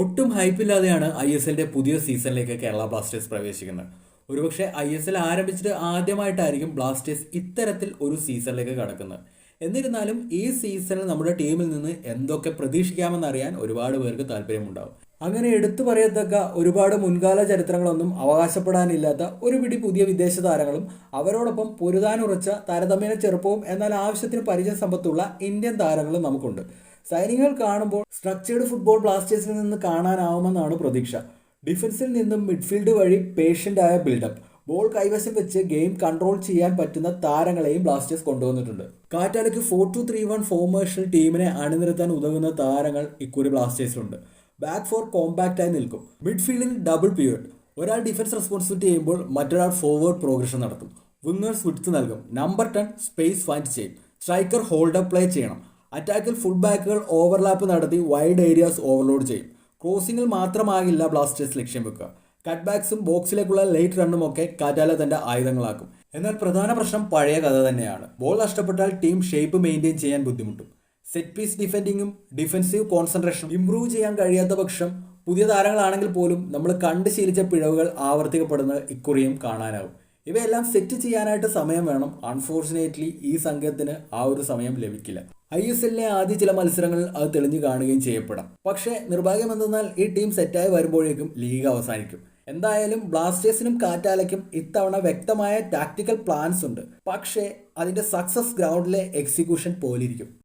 ഒട്ടും ഹൈപ്പില്ലാതെയാണ് ISLന്റെ പുതിയ സീസണിലേക്ക് കേരള ബ്ലാസ്റ്റേഴ്സ് പ്രവേശിക്കുന്നത്. ഒരുപക്ഷെ ISL ആരംഭിച്ചിട്ട് ആദ്യമായിട്ടായിരിക്കും ബ്ലാസ്റ്റേഴ്സ് ഇത്തരത്തിൽ ഒരു സീസണിലേക്ക് കടക്കുന്നത്. എന്നിരുന്നാലും ഈ സീസണിൽ നമ്മുടെ ടീമിൽ നിന്ന് എന്തൊക്കെ പ്രതീക്ഷിക്കാമെന്നറിയാൻ ഒരുപാട് പേർക്ക് താല്പര്യമുണ്ടാവും. അങ്ങനെ എടുത്തു പറയത്തക്ക ഒരുപാട് മുൻകാല ചരിത്രങ്ങളൊന്നും അവകാശപ്പെടാനില്ലാത്ത ഒരു പിടി പുതിയ വിദേശ താരങ്ങളും അവരോടൊപ്പം പൊരുതാനുറച്ച താരതമ്യേന ചെറുപ്പവും എന്നാൽ ആവശ്യത്തിന് പരിചയ സമ്പത്തുള്ള ഇന്ത്യൻ താരങ്ങളും നമുക്കുണ്ട്. സൈനികൾ കാണുമ്പോൾ സ്ട്രക്ചേർഡ് ഫുട്ബോൾ ബ്ലാസ്റ്റേഴ്സിൽ നിന്ന് കാണാനാവുമെന്നാണ് പ്രതീക്ഷ. ഡിഫൻസിൽ നിന്നും മിഡ്ഫീൽഡ് വഴി പേഷ്യൻ്റായ ബിൽഡപ്പ്, ബോൾ കൈവശം വെച്ച് ഗെയിം കൺട്രോൾ ചെയ്യാൻ പറ്റുന്ന താരങ്ങളെയും ബ്ലാസ്റ്റേഴ്സ് കൊണ്ടുവന്നിട്ടുണ്ട്. കാറ്റാലയ്ക്ക് 4-2-3-1 ഫോർമേഷൻ ടീമിനെ അണിനിരത്താൻ ഉതകുന്ന താരങ്ങൾ ഇക്കുറി ബ്ലാസ്റ്റേഴ്സിലുണ്ട്. ബാക്ക് ഫോർ കോമ്പാക്റ്റായി നിൽക്കും. മിഡ്ഫീൽഡിൽ ഡബിൾ പിവറ്റ്, ഒരാൾ ഡിഫൻസ് റെസ്പോൺസിബിലിറ്റി ചെയ്യുമ്പോൾ മറ്റൊരാൾ ഫോർവേഡ് പ്രോഗ്രഷൻ നടത്തും. വിങ്ങേഴ്സ് വിഡ്ത്ത് നൽകും. നമ്പർ 10 സ്പേസ് ഫൈൻഡ് ചെയ്യും. സ്ട്രൈക്കർ ഹോൾഡപ്പ് പ്ലേ ചെയ്യണം. അറ്റാക്കിൽ ഫുൾ ബാക്കുകൾ ഓവർലാപ്പ് നടത്തി വൈഡ് ഏരിയാസ് ഓവർലോഡ് ചെയ്യും. ക്രോസിംഗിൽ മാത്രമാകില്ല ബ്ലാസ്റ്റേഴ്സ് ലക്ഷ്യം വെക്കുക. കട്ട് ബാക്സും ബോക്സിലേക്കുള്ള ലേറ്റ് റണ്ണും ഒക്കെ കാറ്റാല തന്റെ ആയുധങ്ങളാക്കും. എന്നാൽ പ്രധാന പ്രശ്നം പഴയ കഥ തന്നെയാണ്. ബോൾ നഷ്ടപ്പെട്ടാൽ ടീം ഷേപ്പ് മെയിൻറ്റെയിൻ ചെയ്യാൻ ബുദ്ധിമുട്ടും. സെറ്റ് പീസ് ഡിഫെൻഡിങ്ങും ഡിഫൻസീവ് കോൺസെൻട്രേഷനും ഇംപ്രൂവ് ചെയ്യാൻ കഴിയാത്ത പക്ഷം പുതിയ താരങ്ങളാണെങ്കിൽ പോലും നമ്മൾ കണ്ട് ശീലിച്ച പിഴവുകൾ ആവർത്തിക്കപ്പെടുന്നത് ഇക്കുറിയും കാണാനാവും. ഇവയെല്ലാം സെറ്റ് ചെയ്യാനായിട്ട് സമയം വേണം. അൺഫോർച്ചുനേറ്റ്ലി ഈ സംഘത്തിന് ആ ഒരു സമയം ലഭിക്കില്ല. ISLലെ ആദ്യ ചില മത്സരങ്ങളിൽ അത് തെളിഞ്ഞു കാണുകയും ചെയ്യപ്പെടാം. പക്ഷേ നിർഭാഗ്യം എന്തെന്നാൽ ഈ ടീം സെറ്റായി വരുമ്പോഴേക്കും ലീഗ് അവസാനിക്കും. എന്തായാലും ബ്ലാസ്റ്റേഴ്സിനും കാറ്റാലയ്ക്കും ഇത്തവണ വ്യക്തമായ ടാക്ടിക്കൽ പ്ലാൻസ് ഉണ്ട്. പക്ഷേ അതിന്റെ സക്സസ് ഗ്രൗണ്ടിലെ എക്സിക്യൂഷൻ പോലിരിക്കും.